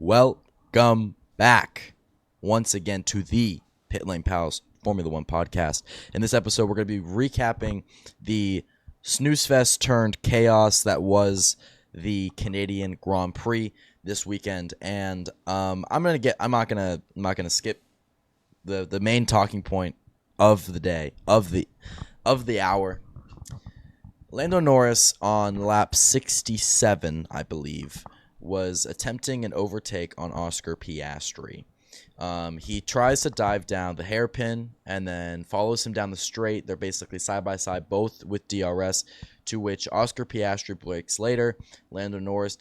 Welcome back once again to the Pitlane Pals Formula One podcast. In this episode, we're going to be recapping the snooze fest turned chaos that was the Canadian Grand Prix this weekend, and I'm not gonna skip the main talking point of the day of the hour. Lando Norris on lap 67, I believe, was attempting an overtake on Oscar Piastri. He tries to dive down the hairpin and then follows him down the straight. They're basically side by side, both with DRS, to which Oscar Piastri breaks later. Lando Norris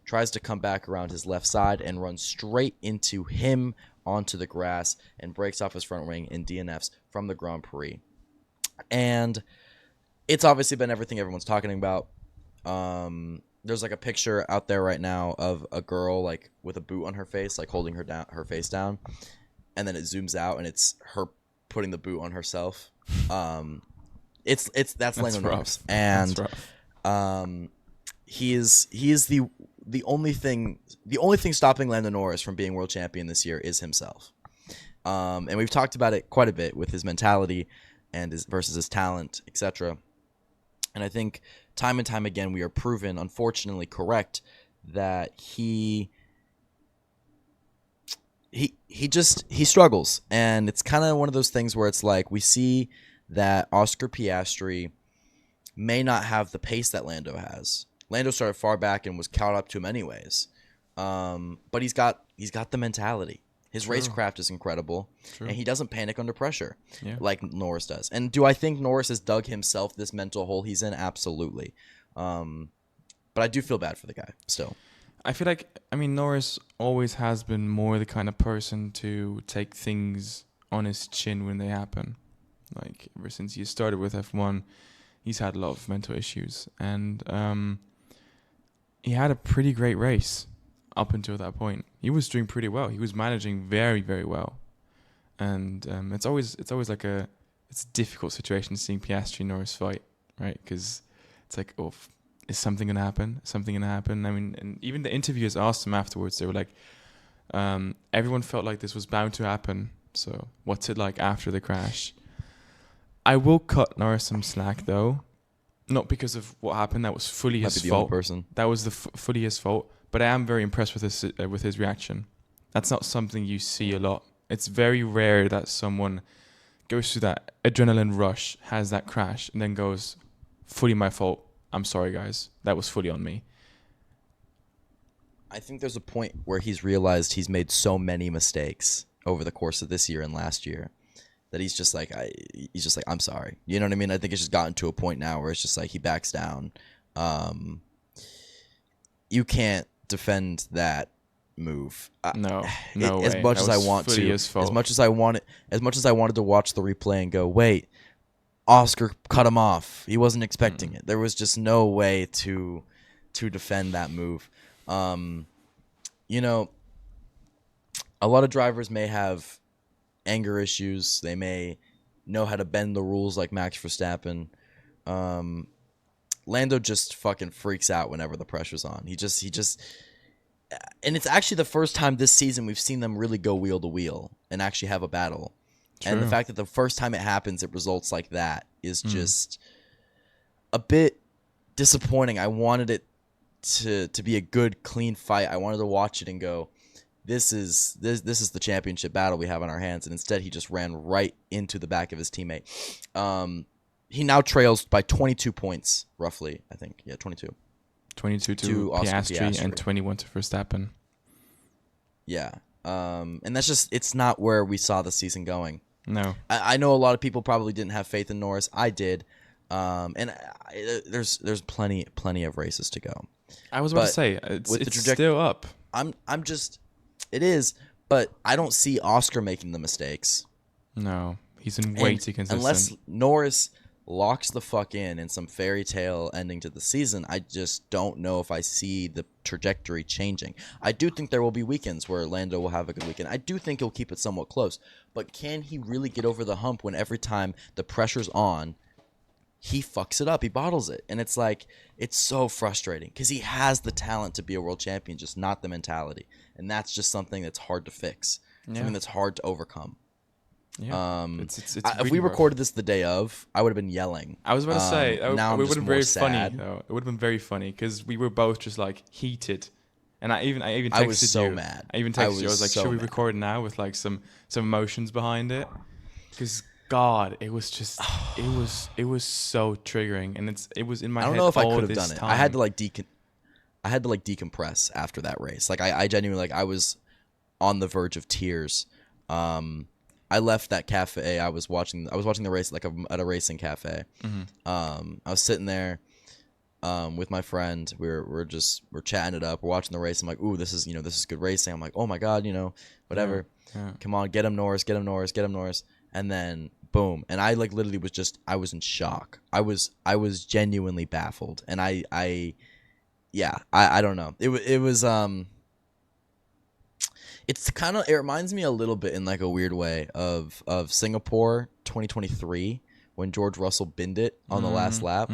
tries to come back around his left side and runs straight into him onto the grass and breaks off his front wing in DNFs from the Grand Prix. And it's obviously been everything everyone's talking about. There's like a picture out there right now of a girl like with a boot on her face, like holding her face down, and then it zooms out and it's her putting the boot on herself. That's Lando Norris, and he is the only thing stopping Lando Norris from being world champion this year is himself. And we've talked about it quite a bit with his mentality and versus his talent, etc. And I think time and time again we are proven, unfortunately, correct that he struggles, and it's kind of one of those things where it's like we see that Oscar Piastri may not have the pace that Lando has. Lando started far back and was caught up to him anyways, but he's got the mentality. His racecraft is incredible, and he doesn't panic under pressure like Norris does. And do I think Norris has dug himself this mental hole he's in? Absolutely. But I do feel bad for the guy still. I feel like, Norris always has been more the kind of person to take things on his chin when they happen. Like, ever since he started with F1, he's had a lot of mental issues. And he had a pretty great race up until that point. He was doing pretty well. He was managing very, very well. And it's always like it's a difficult situation seeing Piastri and Norris fight, right? Because it's like, oh, is something going to happen? Something going to happen? And even the interviewers asked him afterwards. They were like, everyone felt like this was bound to happen. So what's it like after the crash? I will cut Norris some slack, though. Not because of what happened. That was fully his fault. That was fully his fault. But I am very impressed with his reaction. That's not something you see a lot. It's very rare that someone goes through that adrenaline rush, has that crash, and then goes, fully my fault. I'm sorry, guys. That was fully on me. I think there's a point where he's realized he's made so many mistakes over the course of this year and last year that he's just like, I'm sorry. You know what I mean? I think it's just gotten to a point now where it's just like he backs down. You can't defend that move. No as way. Much as I want to, as much as I wanted to watch the replay and go, wait, Oscar cut him off. He wasn't expecting it. There was just no way to defend that move. You know, a lot of drivers may have anger issues. They may know how to bend the rules like Max Verstappen. Lando just fucking freaks out whenever the pressure's on. He just, and it's actually the first time this season we've seen them really go wheel to wheel and actually have a battle. True. And the fact that the first time it happens, it results like that is just a bit disappointing. I wanted it to be a good, clean fight. I wanted to watch it and go, this is the championship battle we have on our hands. And instead, he just ran right into the back of his teammate. He now trails by 22 points, roughly, I think. Yeah, 22. 22 to Piastri and 21 to Verstappen. Yeah. And that's just, it's not where we saw the season going. No. I know a lot of people probably didn't have faith in Norris. I did. There's plenty of races to go. I was about to say, it's still up. It is, but I don't see Oscar making the mistakes. No. He's in way too consistent. Unless Norris locks the fuck in some fairy tale ending to the season, I just don't know if I see the trajectory changing. I do think there will be weekends where Lando will have a good weekend. I do think he'll keep it somewhat close. But can he really get over the hump when every time the pressure's on, he fucks it up. He bottles it. And it's like, it's so frustrating because he has the talent to be a world champion, just not the mentality. And that's just something that's hard to fix, something that's hard to overcome. Yeah. If really we rough. recorded this the day of, I would have been yelling. I was about to say, now it I'm would just have been more very sad. funny though. It would have been very funny because we were both just like heated, and I even texted I was so you. mad. I even texted you. I was like, so should we mad. record now with like some emotions behind it? Because God, it was just it was so triggering, and it was in my head. I don't know if I all could have this done it. time. I had to like decompress after that race. Like I genuinely, like, I was on the verge of tears. I left that cafe. I was watching the race like at a racing cafe. I was sitting there with my friend. We're chatting it up. We're watching the race. I'm like, ooh, this is good racing. I'm like, oh my God, whatever. Yeah. Come on, get him Norris. And then boom. And I like literally I was in shock. I was genuinely baffled. And I don't know. It was it reminds me a little bit in like a weird way of Singapore 2023 when George Russell binned it on the last lap.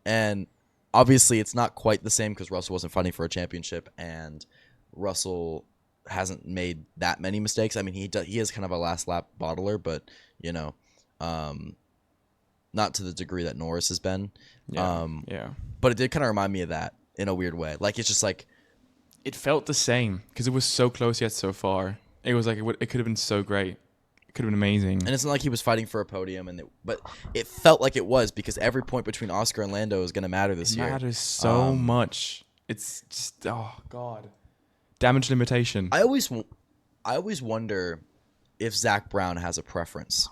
And obviously it's not quite the same because Russell wasn't fighting for a championship and Russell hasn't made that many mistakes. I mean, he is kind of a last lap bottler, but not to the degree that Norris has been. Yeah. But it did kind of remind me of that in a weird way. Like it's just like, It felt the same because it was so close yet so far. It was like it could have been so great. It could have been amazing. and it's not like he was fighting for a podium, but it felt like it was because every point between Oscar and Lando is going to matter this year. It matters so much. It's just, oh God, damage limitation. I always wonder if Zach Brown has a preference,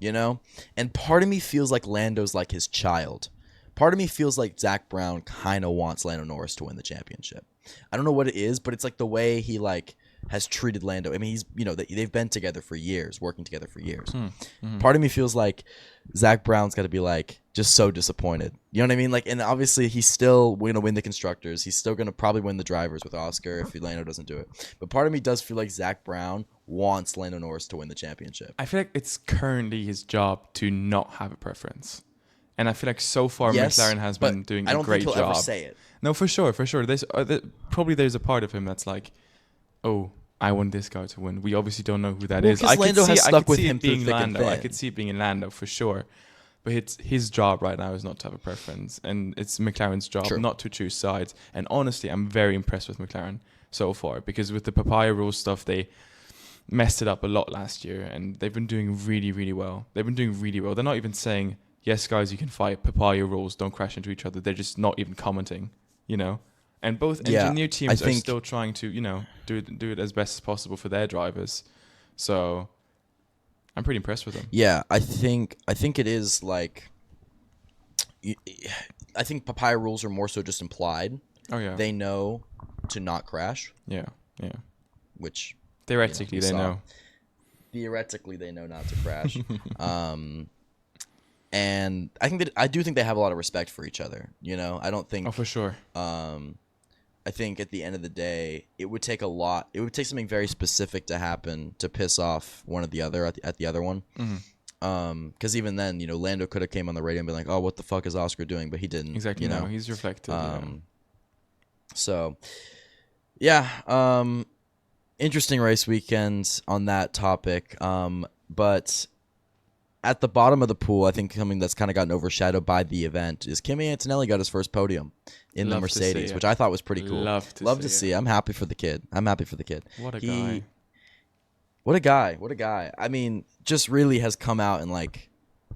and part of me feels like Lando's like his child. Part of me feels like Zach Brown kind of wants Lando Norris to win the championship. I don't know what it is, but it's like the way he like has treated Lando. I mean, he's they've been together for years, working together for years. Part of me feels like Zach Brown's got to be like just so disappointed. You know what I mean? Like, and obviously he's still going to win the constructors. He's still going to probably win the drivers with Oscar if Lando doesn't do it. But part of me does feel like Zach Brown wants Lando Norris to win the championship. I feel like it's currently his job to not have a preference. And I feel like so far McLaren has been doing a great job. I don't think he'll ever say it. No, for sure. There's a part of him that's like, oh, I want this guy to win. We obviously don't know who that is. I Lando has stuck with him being through thick and Lando. I thin. could see it being in Lando for sure. But it's his job right now is not to have a preference, and it's McLaren's job not to choose sides. And honestly, I'm very impressed with McLaren so far because with the papaya rules stuff, they messed it up a lot last year, and they've been doing really, really well. They're not even saying, yes, guys, you can fight. Papaya rules, don't crash into each other. They're just not even commenting, And both engineer teams are still trying to, do it as best as possible for their drivers. So I'm pretty impressed with them. Yeah, I think it is like, I think papaya rules are more so just implied. Oh yeah. They know to not crash. Yeah. Which theoretically they know. Theoretically, they know not to crash. And I do think they have a lot of respect for each other. I don't think. Oh, for sure. I think at the end of the day, it would take a lot. It would take something very specific to happen to piss off one or the other at the other one. Because even then, Lando could have came on the radio and been like, "Oh, what the fuck is Oscar doing?" But he didn't. Exactly. No, he's reflected. So, yeah. Interesting race weekend on that topic. But at the bottom of the pool, I think something that's kind of gotten overshadowed by the event is Kimi Antonelli got his first podium in the Mercedes, which I thought was pretty cool. Love to see. I'm happy for the kid. What a guy. What a guy. I mean, just really has come out and like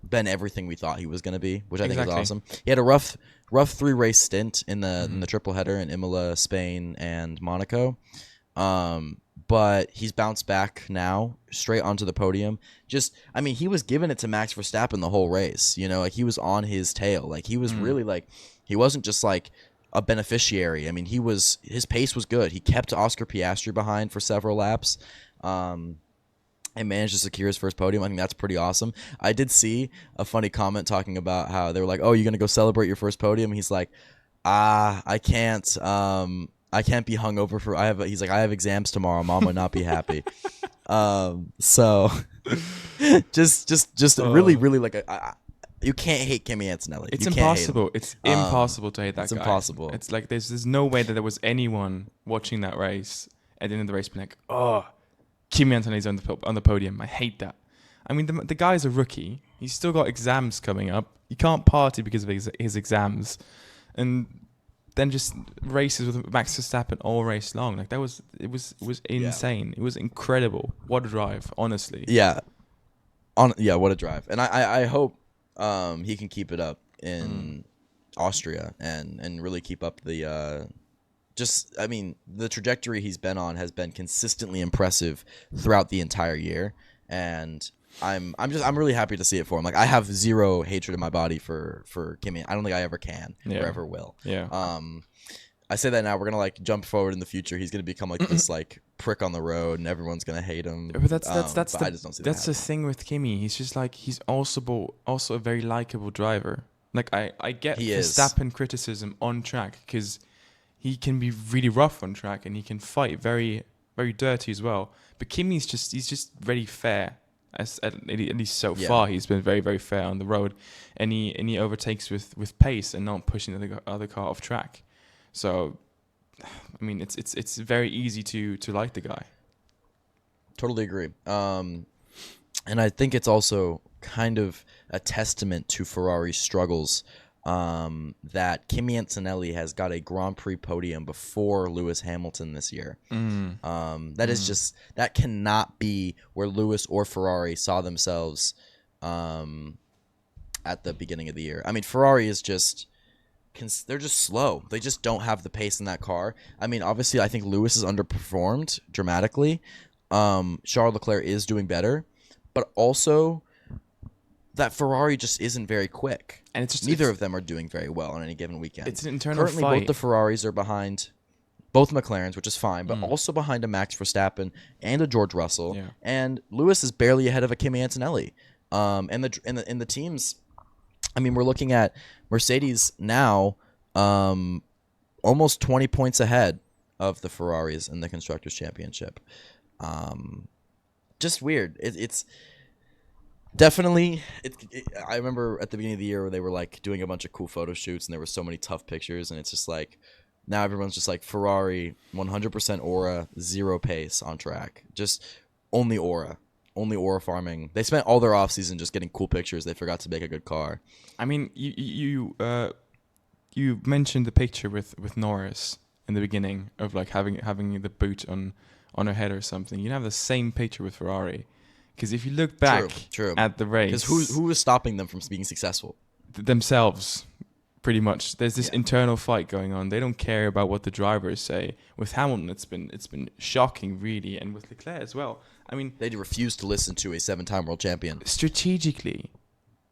been everything we thought he was going to be, which I think is awesome. He had a rough 3-race stint in the triple header in Imola, Spain, and Monaco. But he's bounced back now, straight onto the podium. He was giving it to Max Verstappen the whole race. Like he was on his tail. Like he was really like, he wasn't just like a beneficiary. I mean, his pace was good. He kept Oscar Piastri behind for several laps. And managed to secure his first podium. I think that's pretty awesome. I did see a funny comment talking about how they were like, "Oh, you're gonna go celebrate your first podium?" He's like, I can't. I can't be hungover for. He's like, I have exams tomorrow. Mom would not be happy. So, just really like You can't hate Kimi Antonelli. It's You can't hate him. impossible. It's impossible to hate that It's guy. impossible. It's like there's no way that there was anyone watching that race at the end of the race being like, oh, Kimi Antonelli's on the podium. I hate that. I mean, the guy's a rookie. He's still got exams coming up. He can't party because of his exams, and then just races with Max Verstappen all race long. Like it was insane. It was incredible. What a drive, honestly. Yeah. What a drive. And I hope he can keep it up in Austria and really keep up the the trajectory he's been on has been consistently impressive throughout the entire year, and I'm really happy to see it for him. Like I have zero hatred in my body for Kimi. I don't think I ever can or ever will. Yeah. I say that now. We're gonna like jump forward in the future. He's gonna become like this like prick on the road, and everyone's gonna hate him. But that's I just don't see that's that the thing with Kimi. He's just like he's also a very likable driver. Like I get Verstappen criticism on track because he can be really rough on track and he can fight very very dirty as well. But Kimi's he's just very fair. At least so far, he's been very very fair on the road, and he overtakes with pace and not pushing the other car off track. So, I mean, it's very easy to like the guy. Totally agree. And I think it's also kind of a testament to Ferrari's struggles that Kimi Antonelli has got a Grand Prix podium before Lewis Hamilton this year. Is just that cannot be where Lewis or Ferrari saw themselves at the beginning of the year. I mean, Ferrari is just. They're just slow. They just don't have the pace in that car. I mean, obviously, I think Lewis has underperformed dramatically. Charles Leclerc is doing better, but also that Ferrari just isn't very quick. And neither of them are doing very well on any given weekend. It's an internal Currently, fight. both the Ferraris are behind both McLarens, which is fine, but also behind a Max Verstappen and a George Russell. Yeah. And Lewis is barely ahead of a Kimi Antonelli. And the teams. I mean, we're looking at Mercedes now almost 20 points ahead of the Ferraris in the Constructors' Championship. Just weird. It's definitely... I remember at the beginning of the year where they were like doing a bunch of cool photo shoots and there were so many tough pictures, and it's just like now everyone's just like Ferrari 100% aura, zero pace on track. Just only aura. Only aura farming. They spent all their offseason just getting cool pictures. They forgot to make a good car. I mean, you mentioned the picture with Norris in the beginning of like having the boot on her head or something. You have the same picture with Ferrari, because if you look back at the race, because who was stopping them from being successful? Themselves, pretty much. There's this internal fight going on. They don't care about what the drivers say. With Hamilton, it's been shocking, really, and with Leclerc as well. I mean, they refused to listen to a 7-time world champion. Strategically,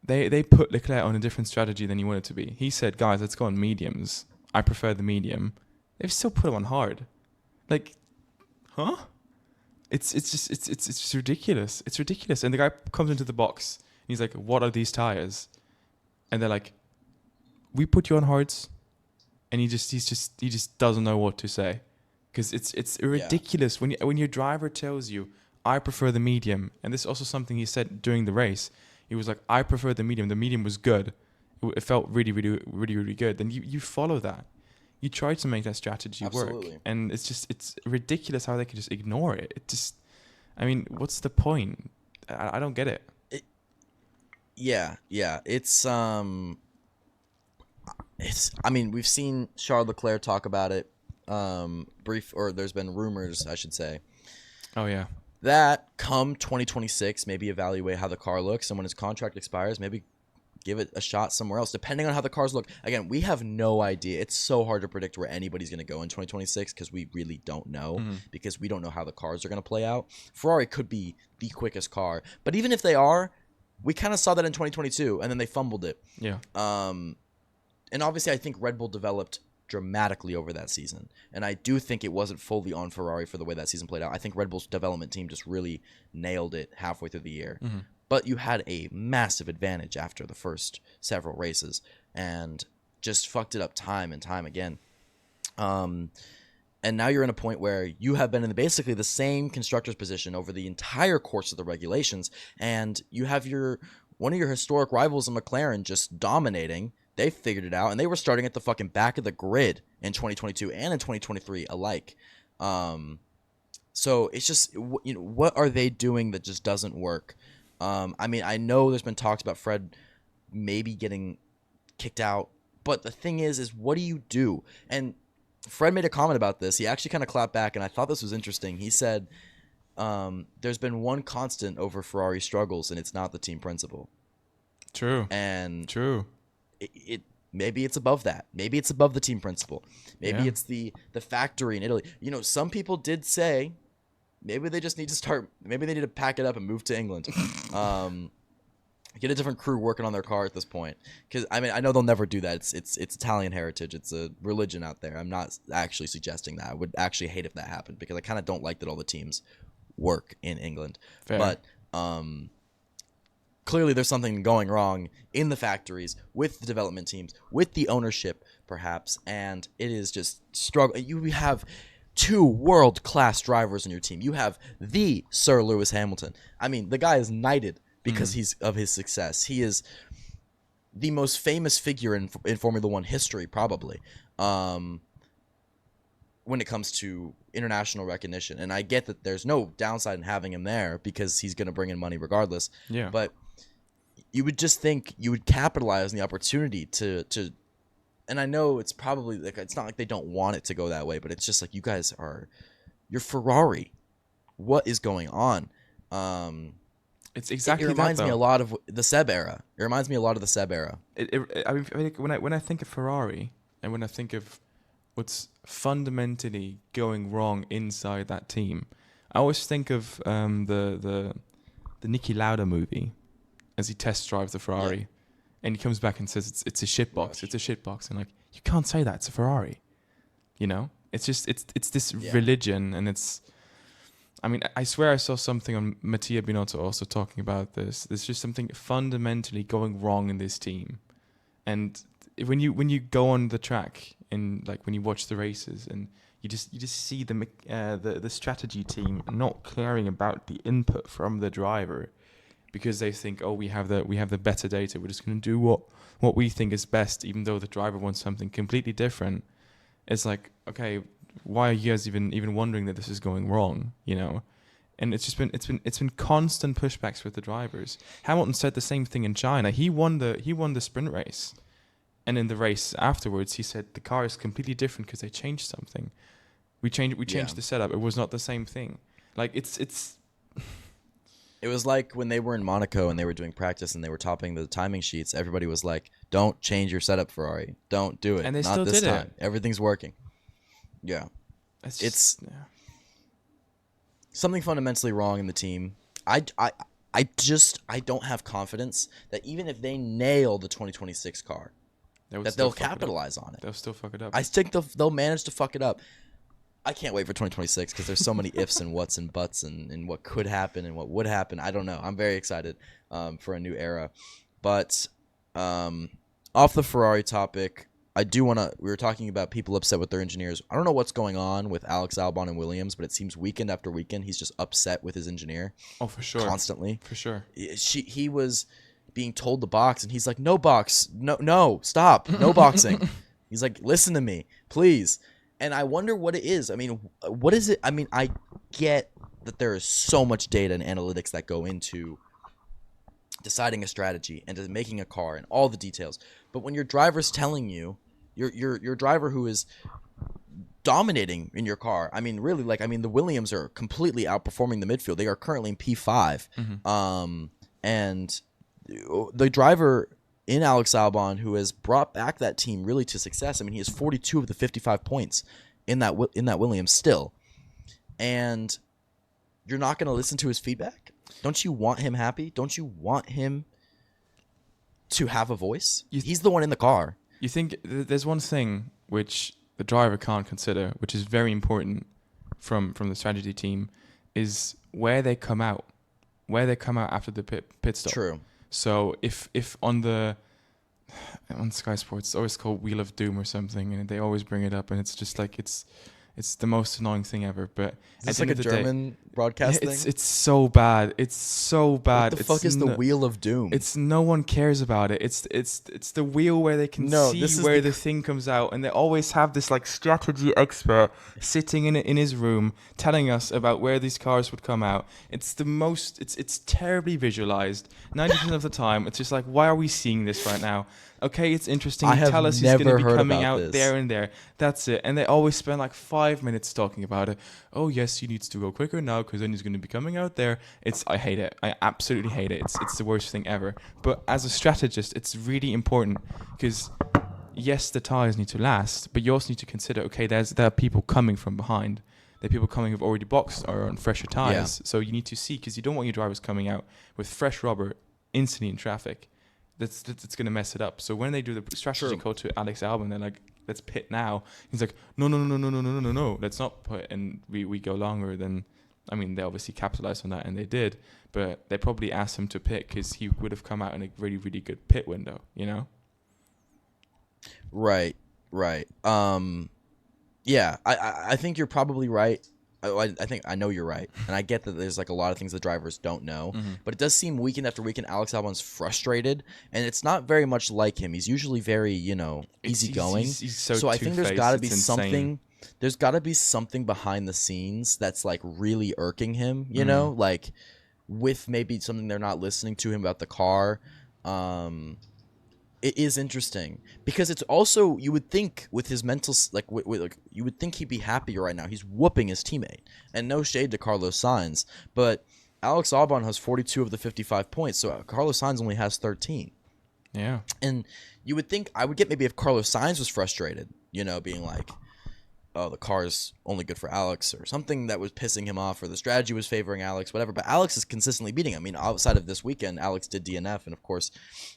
they put Leclerc on a different strategy than he wanted to be. He said, "Guys, let's go on mediums. I prefer the medium." They've still put him on hard. Like, huh? It's ridiculous. It's ridiculous. And the guy comes into the box. And he's like, "What are these tires?" And they're like, "We put you on hards," and he just doesn't know what to say, because it's ridiculous when your driver tells you, "I prefer the medium," and this is also something he said during the race. He was like, "I prefer the medium. The medium was good. It felt really, really, really, really good." Then you follow that. You try to make that strategy work, and it's ridiculous how they can just ignore it. It just, I mean, what's the point? I don't get it. It's I mean, we've seen Charles Leclerc talk about it. There's been rumors, I should say. Oh yeah. That come 2026, maybe evaluate how the car looks, and when his contract expires, maybe give it a shot somewhere else, depending on how the cars look. Again, we have no idea. It's so hard to predict where anybody's going to go in 2026 because we really don't know, because we don't know how the cars are going to play out. Ferrari could be the quickest car, but even if they are, we kind of saw that in 2022, and then they fumbled it. Yeah. And obviously, I think Red Bull developed dramatically over that season, and I do think it wasn't fully on Ferrari for the way that season played out. I think Red Bull's development team just really nailed it halfway through the year. But you had a massive advantage after the first several races and just fucked it up time and time again. And now you're in a point where you have been in basically the same constructor's position over the entire course of the regulations, and you have your one of your historic rivals in McLaren just dominating. They figured it out, and they were starting at the fucking back of the grid in 2022 and in 2023 alike. So it's just, what are they doing that just doesn't work? I mean, I know there's been talks about Fred maybe getting kicked out, but the thing is what do you do? And Fred made a comment about this. He actually kind of clapped back, and I thought this was interesting. He said, there's been one constant over Ferrari's struggles, and it's not the team principal. True. And True. It maybe it's above that. Maybe it's above the team principal. Maybe Yeah. it's the factory in Italy. Some people did say maybe they just need to start. Maybe they need to pack it up and move to England. Get a different crew working on their car at this point. Because I mean, I know they'll never do that. It's Italian heritage. It's a religion out there. I'm not actually suggesting that. I would actually hate if that happened, because I kind of don't like that all the teams work in England. Fair. But clearly there's something going wrong in the factories, with the development teams, with the ownership perhaps, and it is just struggle. You have two world-class drivers on your team. You have the Sir Lewis Hamilton. I mean, the guy is knighted because he's of his success. He is the most famous figure in Formula One history, probably, when it comes to international recognition. And I get that there's no downside in having him there, because he's going to bring in money regardless. Yeah. But you would just think you would capitalize on the opportunity to and I know it's probably like, it's not like they don't want it to go that way, but it's just like, you're Ferrari. What is going on? It's exactly it reminds that, me though. a lot of the Seb era. It reminds me a lot of the Seb era. I mean, when I think of Ferrari, and when I think of what's fundamentally going wrong inside that team, I always think of the Niki Lauda movie, as he test drives the Ferrari, and he comes back and says it's a shitbox. It's a shitbox, and like, you can't say that. It's a Ferrari. It's just it's this religion, and it's. I mean, I swear I saw something on Mattia Binotto also talking about this. There's just something fundamentally going wrong in this team. And when you go on the track, and like when you watch the races, and you just see the strategy team not caring about the input from the driver, because they think, oh, we have the better data, we're just going to do what we think is best, even though the driver wants something completely different. It's like, okay, why are you guys even wondering that this is going wrong? And it's been constant pushbacks with the drivers. Hamilton said the same thing in China. He won the sprint race, and in the race afterwards, he said the car is completely different because they changed something. We changed the setup. It was not the same thing. Like it's. It was like when they were in Monaco and they were doing practice and they were topping the timing sheets. Everybody was like, "Don't change your setup, Ferrari. Don't do it." And they Not still this did time. it. Everything's working. Yeah. It's something fundamentally wrong in the team. I don't have confidence that even if they nail the 2026 car, that they'll capitalize on it. They'll still fuck it up. I think they'll manage to fuck it up. I can't wait for 2026 because there's so many ifs and whats and buts and what could happen and what would happen. I don't know. I'm very excited for a new era. But off the Ferrari topic, I do want to – we were talking about people upset with their engineers. I don't know what's going on with Alex Albon and Williams, but it seems weekend after weekend he's just upset with his engineer. Oh, for sure. Constantly. For sure. He was being told to box, and he's like, no box. No, stop. No boxing. He's like, listen to me, please. And I wonder what it is. I mean, what is it? I mean, I get that there is so much data and analytics that go into deciding a strategy and making a car and all the details. But when your driver's telling you, your driver who is dominating in your car, I mean, really, the Williams are completely outperforming the midfield. They are currently in P5. Mm-hmm. And the driver in Alex Albon, who has brought back that team really to success. I mean, he has 42 of the 55 points in that Williams still. And you're not going to listen to his feedback? Don't you want him happy? Don't you want him to have a voice? He's the one in the car. You think there's one thing which the driver can't consider, which is very important from the strategy team, is where they come out after the pit stop. True. So if on Sky Sports, it's always called Wheel of Doom or something, and they always bring it up, and it's just like it's It's the most annoying thing ever. But Is this like a German broadcast thing? It's so bad. It's so bad. What the fuck is the Wheel of Doom? It's no one cares about it. It's the wheel where they can see where the thing comes out, and they always have this like strategy expert sitting in his room telling us about where these cars would come out. It's the most. It's terribly visualized. 90% of the time, it's just like, why are we seeing this right now? Okay, it's interesting. Tell us he's going to be coming out there and there. That's it. And they always spend like 5 minutes talking about it. Oh yes, he needs to go quicker now because then he's going to be coming out there. I hate it. I absolutely hate it. It's the worst thing ever. But as a strategist, it's really important because yes, the tires need to last, but you also need to consider, okay, there are people coming from behind. There are people coming who've already boxed or on fresher tires. Yeah. So you need to see, because you don't want your drivers coming out with fresh rubber instantly in traffic. That's going to mess it up. So when they do the strategy call to Alex Albon, they're like, let's pit now. He's like, no, let's not put, and we go longer than, I mean, they obviously capitalized on that, and they did, but they probably asked him to pit because he would have come out in a really, really good pit window, you know? Right. Yeah, I think you're probably right. I think I know you're right, and I get that there's like a lot of things the drivers don't know, but it does seem weekend after weekend Alex Albon's frustrated, and it's not very much like him. He's usually very, easygoing. He's so I think there's got to be something. There's got to be something behind the scenes that's like really irking him, like with maybe something they're not listening to him about the car. It is interesting because it's also, you would think with his mental, like you would think he'd be happier right now. He's whooping his teammate, and no shade to Carlos Sainz, but Alex Albon has 42 of the 55 points, so Carlos Sainz only has 13. Yeah. And you would think, I would get maybe if Carlos Sainz was frustrated, being like, oh, the car's only good for Alex, or something that was pissing him off, or the strategy was favoring Alex, whatever. But Alex is consistently beating him. I mean, outside of this weekend, Alex did DNF, and of course,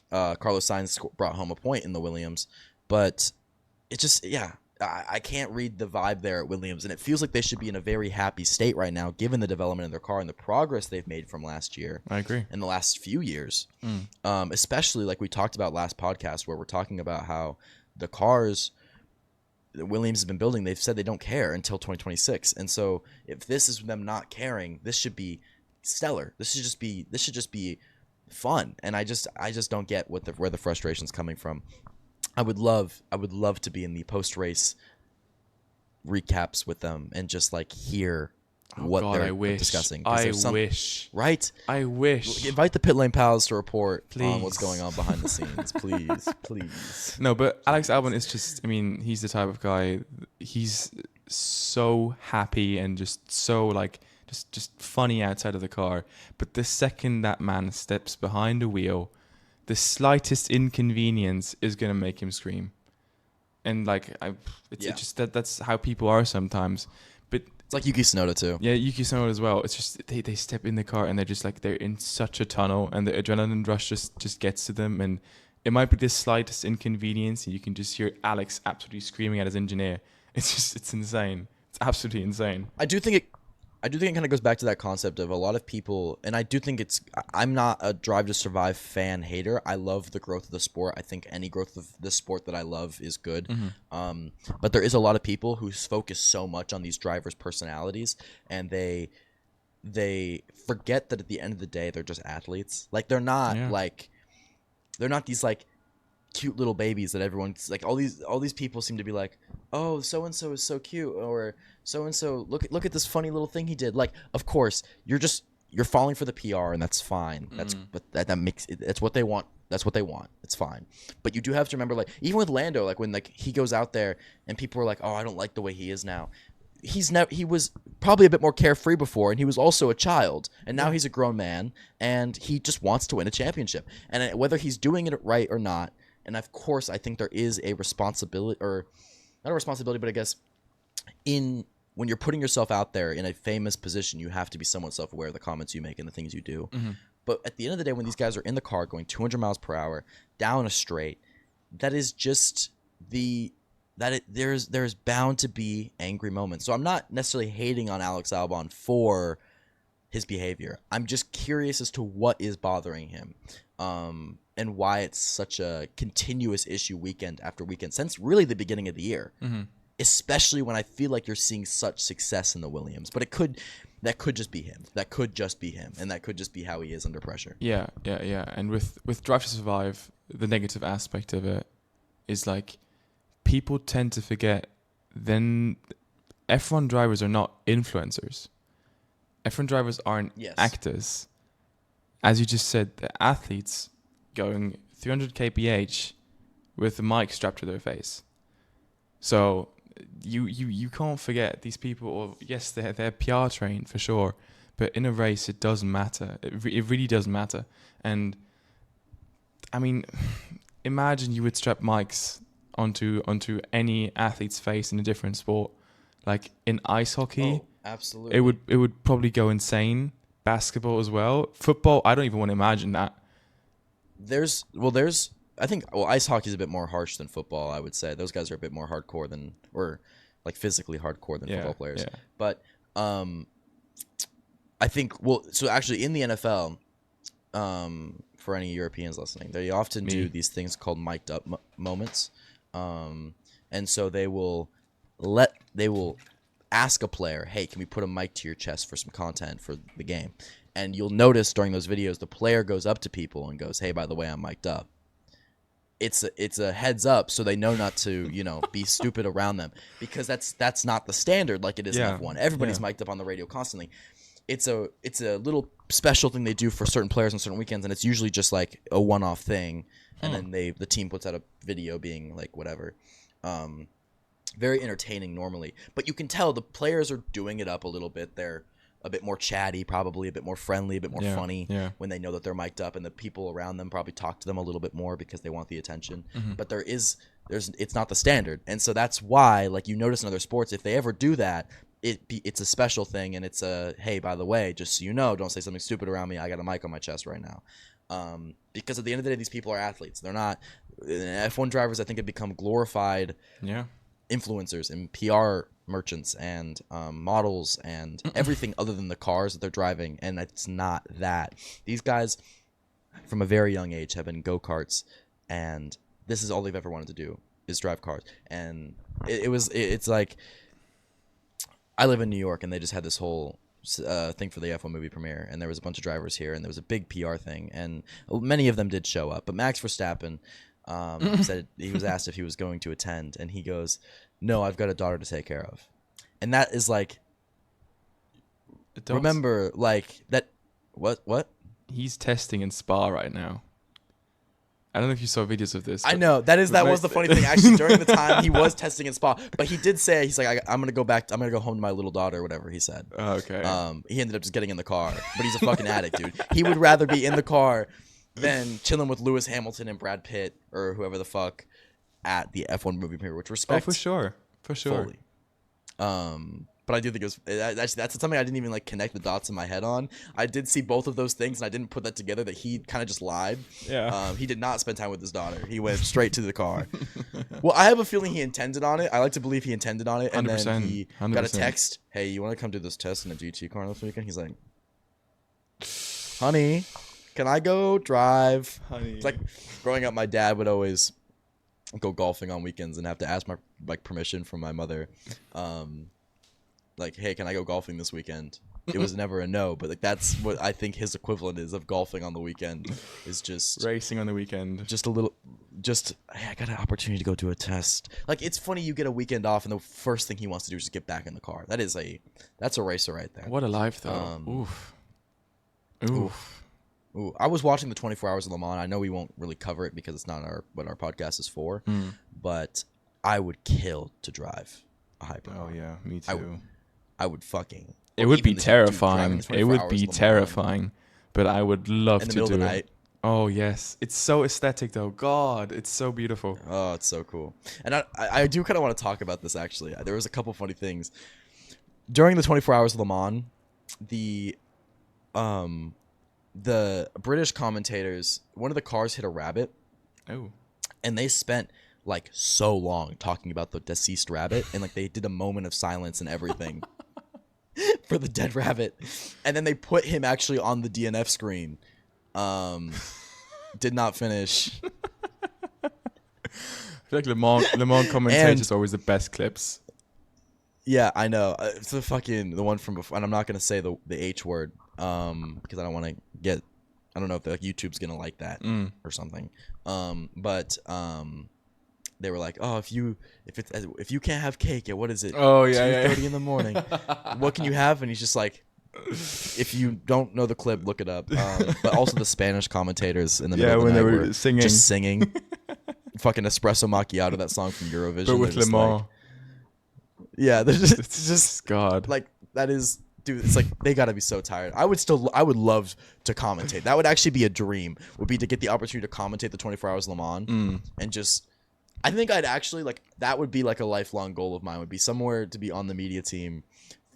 Carlos Sainz brought home a point in the Williams. But it just, I can't read the vibe there at Williams, and it feels like they should be in a very happy state right now, given the development of their car and the progress they've made from last year. I agree. In the last few years, especially like we talked about last podcast, where we're talking about how the cars Williams has been building, they've said they don't care until 2026. And so if this is them not caring, this should be stellar. This should just be fun. And I just don't get where the frustration's coming from. I would love to be in the post-race recaps with them and just like hear what they're discussing. I wish. Right? I wish. Invite the Pitlane Pals to report on what's going on behind the scenes. Please. No, but Alex Albon is just, I mean, he's the type of guy, he's so happy and just so like, just funny outside of the car. But the second that man steps behind the wheel, the slightest inconvenience is going to make him scream. And like, it's just that's how people are sometimes. But it's like Yuki Tsunoda too. Yeah, Yuki Tsunoda as well. It's just they step in the car and they're just like, they're in such a tunnel, and the adrenaline rush just gets to them, and it might be the slightest inconvenience, and you can just hear Alex absolutely screaming at his engineer. It's insane. It's absolutely insane. I do think it kind of goes back to that concept of a lot of people, and I do think I'm not a Drive to Survive fan hater. I love the growth of the sport. I think any growth of the sport that I love is good. But there is a lot of people who focus so much on these drivers' personalities, and they forget that at the end of the day, they're just athletes. Like they're not they're not these like cute little babies that everyone's like, all these people seem to be like, oh, so and so is so cute, or so and so look at this funny little thing he did. Like, of course you're falling for the PR, and that's fine. But that makes it, it's what they want. That's what they want. It's fine. But you do have to remember, like, even with Lando, like when like he goes out there and people are like, oh, I don't like the way he is now. He was probably a bit more carefree before, and he was also a child, and now he's a grown man, and he just wants to win a championship. And whether he's doing it right or not, and of course I think there is a responsibility, or not a responsibility, but I guess when you're putting yourself out there in a famous position, you have to be somewhat self-aware of the comments you make and the things you do. But at the end of the day, when these guys are in the car going 200 miles per hour down a straight, that is just there's bound to be angry moments. So I'm not necessarily hating on Alex Albon for his behavior. I'm just curious as to what is bothering him, and why it's such a continuous issue weekend after weekend since really the beginning of the year. especially when I feel like you're seeing such success in the Williams. But that could just be him. That could just be him, and that could just be how he is under pressure. Yeah. And with Drive to Survive, the negative aspect of it is like people tend to forget. Then F1 drivers are not influencers. F1 drivers aren't actors. As you just said, the athletes going 300 kph with the mic strapped to their face. So you can't forget these people. Or yes, they're PR trained for sure, but in a race it doesn't matter. It really doesn't matter. And I mean, imagine you would strap mics onto any athlete's face in a different sport, like in ice hockey. Oh, absolutely. It would probably go insane. Basketball as well. Football, I don't even want to imagine that. I think ice hockey is a bit more harsh than football. I would say those guys are a bit more hardcore than, or like physically hardcore than football players. Yeah. But I think so actually in the NFL, for any Europeans listening, they often do these things called mic'd up moments, and so they will ask a player, hey, can we put a mic to your chest for some content for the game? And you'll notice during those videos, the player goes up to people and goes, hey, by the way, I'm mic'd up. It's a heads up so they know not to, be stupid around them, because that's not the standard like it is in F1. Everybody's mic'd up on the radio constantly. It's a little special thing they do for certain players on certain weekends, and it's usually just like a one-off thing, and then the team puts out a video being like whatever. Very entertaining normally, but you can tell the players are doing it up a little bit. They're a bit more chatty, probably a bit more friendly, a bit more funny when they know that they're mic'd up, and the people around them probably talk to them a little bit more because they want the attention. But it's not the standard, and so that's why, like, you notice in other sports, if they ever do that, it's a special thing, and it's a, hey, by the way, just so you know, don't say something stupid around me. I got a mic on my chest right now. Because at the end of the day, these people are athletes. They're not F1 drivers. I think have become glorified influencers and PR merchants and models and everything other than the cars that they're driving, and it's not that. These guys from a very young age have been go-karts, and this is all they've ever wanted to do is drive cars. And it's like, I live in New York, and they just had this whole thing for the F1 movie premiere, and there was a bunch of drivers here, and there was a big PR thing, and many of them did show up, but Max Verstappen said he was asked if he was going to attend, and he goes, no, I've got a daughter to take care of. And that is like, remember, like, that, what? He's testing in Spa right now. I don't know if you saw videos of this. I know. That was the funny thing. Actually, during the time, he was testing in Spa, but he did say, he's like, I'm going to go back, I'm going to go home to my little daughter, or whatever he said. Oh, okay. He ended up just getting in the car, but he's a fucking addict, dude. He would rather be in the car than chilling with Lewis Hamilton and Brad Pitt or whoever the fuck at the F1 movie premiere, which respect. Oh, for sure. Fully. But I do think it was actually, that's something I didn't even like connect the dots in my head on. I did see both of those things, and I didn't put that together, that he kind of just lied. Yeah. He did not spend time with his daughter. He went straight to the car. Well, I have a feeling he intended on it. I like to believe he intended on it, and then he 100%. got a text, hey, you want to come do this test in a GT car this weekend? He's like, honey, can I go drive? Honey. It's like growing up, my dad would always go golfing on weekends and have to ask my permission from my mother. Like, hey, can I go golfing this weekend? It was never a no, but like that's what I think his equivalent is of golfing on the weekend, is just racing on the weekend. Hey, I got an opportunity to go do a test. Like, it's funny, you get a weekend off and the first thing he wants to do is just get back in the car. That's a racer right there. What a life, though. Oof. Ooh, I was watching the 24 Hours of Le Mans. I know we won't really cover it because it's not what our podcast is for, but I would kill to drive a hypercar. Oh yeah, me too. I would fucking. It would be terrifying. It would be terrifying, but I would love to do it. In the middle of the night. Oh yes, it's so aesthetic though. God, it's so beautiful. Oh, it's so cool. And I do kind of want to talk about this actually. There was a couple funny things during the 24 Hours of Le Mans. The British commentators, one of the cars hit a rabbit. Oh. And they spent like so long talking about the deceased rabbit, and like they did a moment of silence and everything for the dead rabbit. And then they put him actually on the DNF screen. Did not finish. I feel like Le Mans commentators are always the best clips. Yeah, I know. It's the one from before, and I'm not gonna say the H word, because I don't want to get. I don't know if YouTube's gonna like that or something. But they were like, oh, if you can't have cake at what is it? Oh yeah, 2:30 in the morning. What can you have? And he's just like, if you don't know the clip, look it up. But also the Spanish commentators in the middle of the when night they were were singing. just singing, fucking espresso macchiato, that song from Eurovision. But with They're just Le Mans. like, yeah, they're It's just God. like that is. Dude, it's like they gotta be so tired. I would love to commentate. That would actually be a dream. Would be to get the opportunity to commentate the 24 Hours Le Mans and just. I think I'd actually like that would be like a lifelong goal of mine. Would be somewhere to be on the media team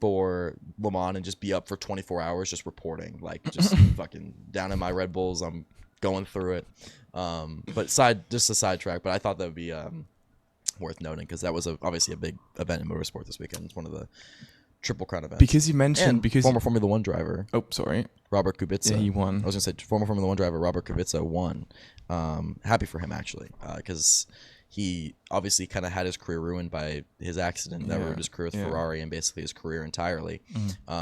for Le Mans and just be up for 24 hours just reporting, like just fucking down in my Red Bulls. I'm going through it. But just a sidetrack. But I thought that would be worth noting because that was obviously a big event in motorsport this weekend. It's one of the Triple Crown events. Because you mentioned former Formula One driver. Oh, sorry. Robert Kubica. Yeah, he won. I was gonna say former Formula One driver Robert Kubica won. Happy for him actually, because he obviously kind of had his career ruined by his accident that ruined his career with Ferrari and basically his career entirely.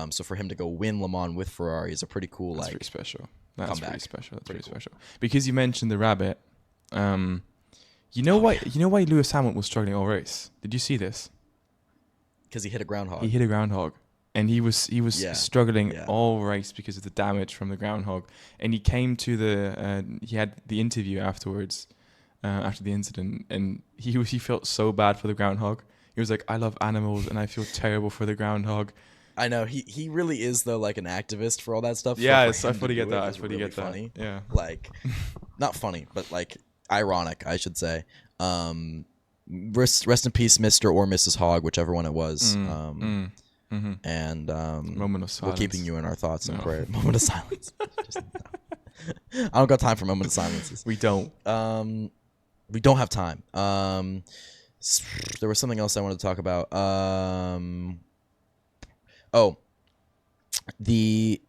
So for him to go win Le Mans with Ferrari is a pretty cool That's pretty special. That's pretty special. That's pretty cool. special. Because you mentioned the rabbit. You know why Lewis Hamilton was struggling all race? Did you see this? Because he hit a groundhog. He hit a groundhog, and he was struggling all race because of the damage from the groundhog. And he came to he had the interview afterwards, after the incident, and he felt so bad for the groundhog. He was like, "I love animals, and I feel terrible for the groundhog." I know he really is though like an activist for all that stuff. Yeah, I so fully get that. I fully really get that. Funny. Yeah, like not funny, but like ironic, I should say. Rest in peace, Mr. or Mrs. Hogg, whicher one it was. And moment of silence. We're keeping you in our thoughts and prayer. Moment of silence. I don't got time for moment of silences. We don't. We don't have time. There was something else I wanted to talk about. The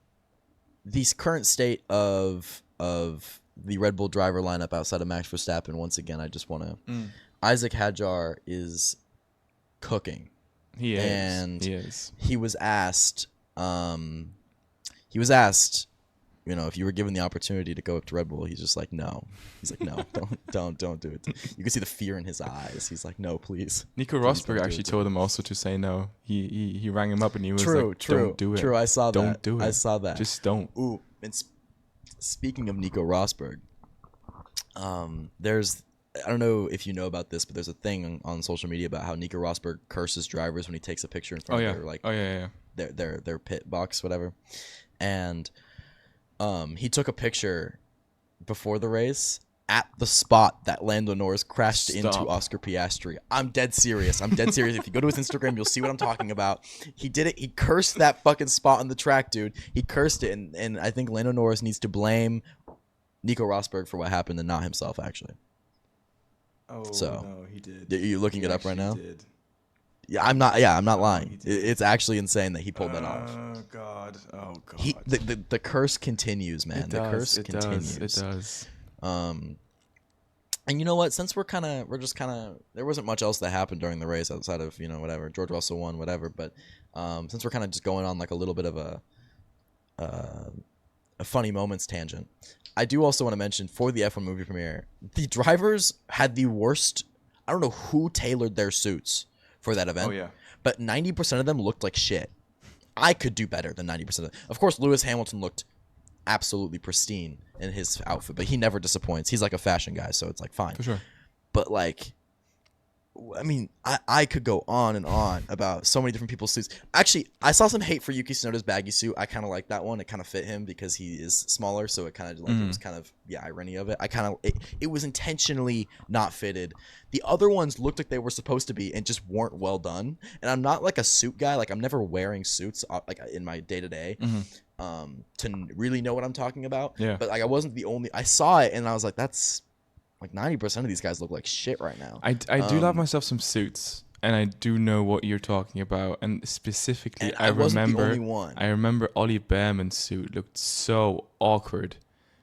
current state of the Red Bull driver lineup outside of Max Verstappen. Once again, I just want to. Isaac Hadjar is cooking. He is. And he is. He was asked. You know, if you were given the opportunity to go up to Red Bull, he's just like, no. He's like, no, don't do it. You can see the fear in his eyes. He's like, no, please. Nico Rosberg actually told him also to say no. He rang him up and he was like, don't do it. True, I saw that. Don't do it. I saw that. Just don't. Ooh, and speaking of Nico Rosberg, there's, I don't know if you know about this, but there's a thing on social media about how Nico Rosberg curses drivers when he takes a picture in front of their pit box, whatever. And he took a picture before the race at the spot that Lando Norris crashed into Oscar Piastri. I'm dead serious. If you go to his Instagram, you'll see what I'm talking about. He did it. He cursed that fucking spot on the track, dude. He cursed it, and I think Lando Norris needs to blame Nico Rosberg for what happened and not himself, actually. Oh, so, no, he did. You're looking it up right now? Did. Yeah, I'm not lying. It's actually insane that he pulled that off. Oh god. The curse continues, man. Curse continues. It does. And you know what? Since there wasn't much else that happened during the race outside of, whatever. George Russell won, whatever. But since we're kind of just going on like a little bit of a funny moments tangent, I do also want to mention for the F1 movie premiere, the drivers had the worst. I don't know who tailored their suits for that event. Oh yeah. But 90% of them looked like shit. I could do better than 90% of them. Of course, Lewis Hamilton looked absolutely pristine in his outfit, but he never disappoints. He's like a fashion guy, so it's like fine. For sure. But like, I mean, I could go on and on about so many different people's suits. Actually, I saw some hate for Yuki Tsunoda's baggy suit. I kind of like that one. It kind of fit him because he is smaller, so it kind of like it was kind of irony of it. It was intentionally not fitted. The other ones looked like they were supposed to be and just weren't well done. And I'm not like a suit guy. Like I'm never wearing suits like in my day to day to really know what I'm talking about. Yeah. But like I wasn't the only. I saw it and I was like, that's. Like 90% of these guys look like shit right now. I do love myself some suits, and I do know what you're talking about. And specifically, and I remember the only one. I remember Ollie Behrman's suit looked so awkward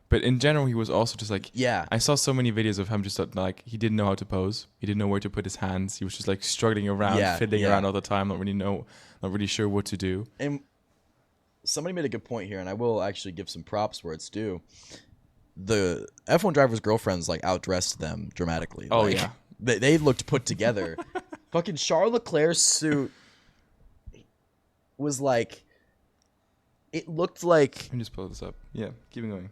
But in general, he was also just like, Yeah. I saw so many videos of him just like, he didn't know how to pose. He didn't know where to put his hands. He was just like struggling around, fiddling around all the time, not really sure what to do. And somebody made a good point here, and I will actually give some props where it's due. The F1 drivers' girlfriends like outdressed them dramatically. Oh, like, yeah. They looked put together. Fucking Charles Leclerc's suit was like, it looked like. Let me just pull this up. Yeah, keep it going.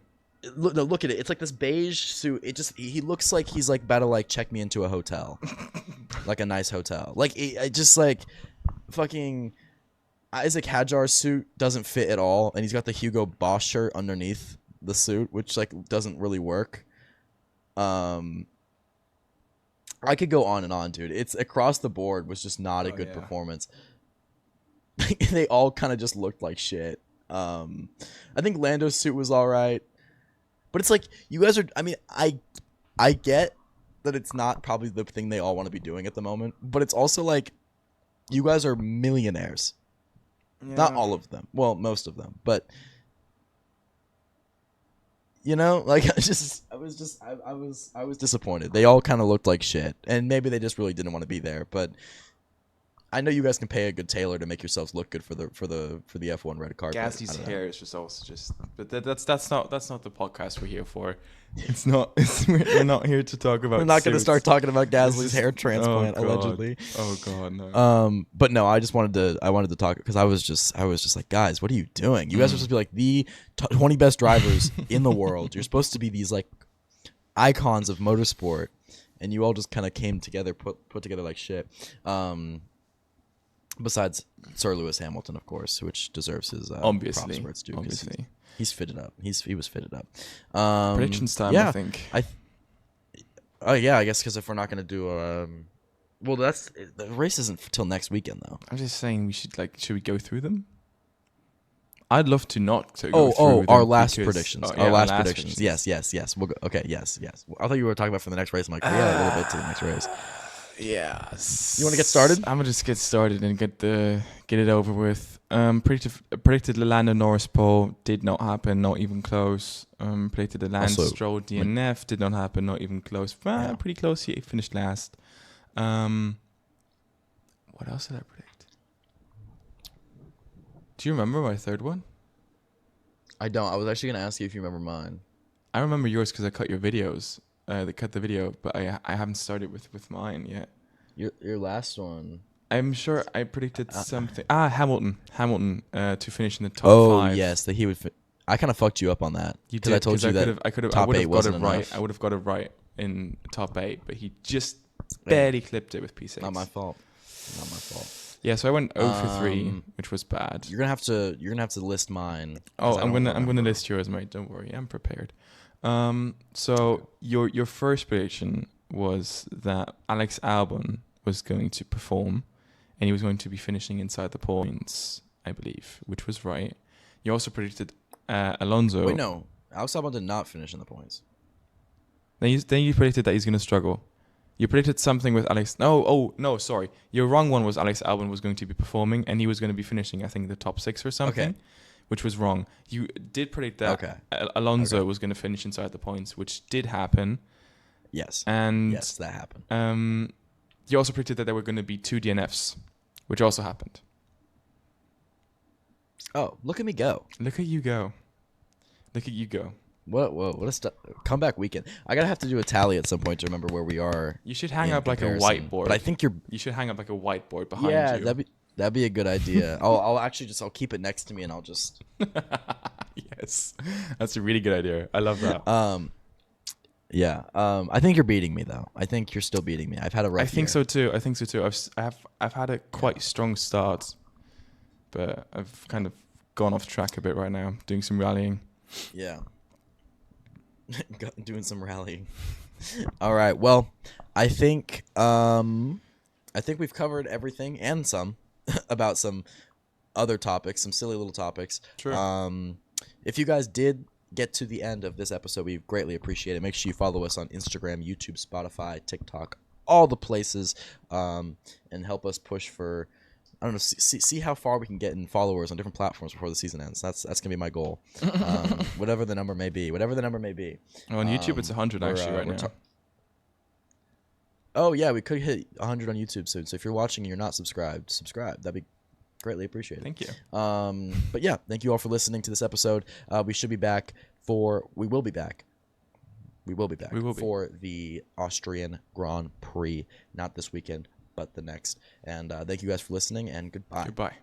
Look at it. It's like this beige suit. He looks like he's like about to like check me into a hotel, like a nice hotel. Like it just like fucking Isaac Hadjar's suit doesn't fit at all, and he's got the Hugo Boss shirt underneath the suit, which like doesn't really work. I could go on and on, dude. It's across the board was just not a good performance. They all kind of just looked like shit. I think Lando's suit was all right. But it's like, you guys are, I mean, I get that it's not probably the thing they all want to be doing at the moment, but it's also like, you guys are millionaires. Yeah. Not all of them. Well, most of them. But, you know, like, I was disappointed. They all kind of looked like shit. And maybe they just really didn't want to be there. But I know you guys can pay a good tailor to make yourselves look good for the F1 red carpet. Gasly's hair is just also just, but that's not the podcast we're here for. It's not. We're not here to talk about. We're not going to start talking about Gasly's hair transplant allegedly. Oh god, no. But no, I wanted to talk because I was just like, guys, what are you doing? You guys are supposed to be like the 20 best drivers in the world. You're supposed to be these like icons of motorsport, and you all just kind of came together, put together like shit. Besides Sir Lewis Hamilton, of course, which deserves his obviously props where it's due. Obviously, he's fitted up. He was fitted up. Predictions time, yeah, I think. I guess because if we're not gonna do well, the race isn't till next weekend though. I'm just saying should we go through them? I'd love to not go through our them last because, predictions. our last predictions. Yes. We'll go. Okay, yes. I thought you were talking about for the next race. I'm like, yeah, a little bit to the next race. Yes. You want to get started? I'm gonna just get started and get it over with. Predicted the Lando Norris pole did not happen, not even close. Predicted the Lance Stroll DNF did not happen, not even close. Pretty close. He finished last. What else did I predict? Do you remember my third one? I don't. I was actually gonna ask you if you remember mine. I remember yours because I cut your videos. They cut the video, but I haven't started with mine yet. Your last one. I'm sure I predicted something. Hamilton to finish in the top 5. Oh yes, that he would. I kind of fucked you up on that. You did. I told you that I would top 8 have got wasn't it right. enough. I would have got it right in top 8, but he just barely clipped it with P6. Not my fault. Yeah, so I went 0 for 3, which was bad. You're gonna have to list mine. Oh, I'm gonna list yours, mate. Don't worry, I'm prepared. So your first prediction was that Alex Albon was going to perform, and he was going to be finishing inside the points, I believe, which was right. You also predicted Alonso. Wait, no, Alex Albon did not finish in the points. Then you predicted that he's going to struggle. You predicted something with Alex. No, sorry. Your wrong one was Alex Albon was going to be performing, and he was going to be finishing, I think, the top 6 or something. Okay. Which was wrong. You did predict that Alonso was going to finish inside the points, which did happen. Yes. And yes, that happened. You also predicted that there were going to be 2 DNFs, which also happened. Oh, look at me go. Look at you go. What a comeback weekend. I gotta have to do a tally at some point to remember where we are. You should hang up like a whiteboard. But I think you should hang up like a whiteboard behind you. Yeah, that'd be a good idea. I'll keep it next to me and I'll just. Yes, that's a really good idea. I love that. Yeah. I think you're beating me though. I think you're still beating me. I've had a rough. I think so too. I've had a quite strong start, but I've kind of gone off track a bit right now. Doing some rallying. Yeah. Doing some rallying. All right. Well, I think we've covered everything and some about some other topics, some silly little topics. Sure. If you guys did get to the end of this episode, we greatly appreciate it. Make sure you follow us on Instagram, YouTube, Spotify, TikTok, all the places, and help us push for I don't know, see how far we can get in followers on different platforms before the season ends. That's gonna be my goal. Whatever the number may be. On YouTube, it's 100 actually right now. Oh yeah, we could hit 100 on YouTube soon. So if you're watching and you're not subscribed, subscribe. That'd be greatly appreciated. Thank you. But yeah, thank you all for listening to this episode. We will be back for the Austrian Grand Prix, not this weekend, but the next. And thank you guys for listening, and goodbye. Goodbye.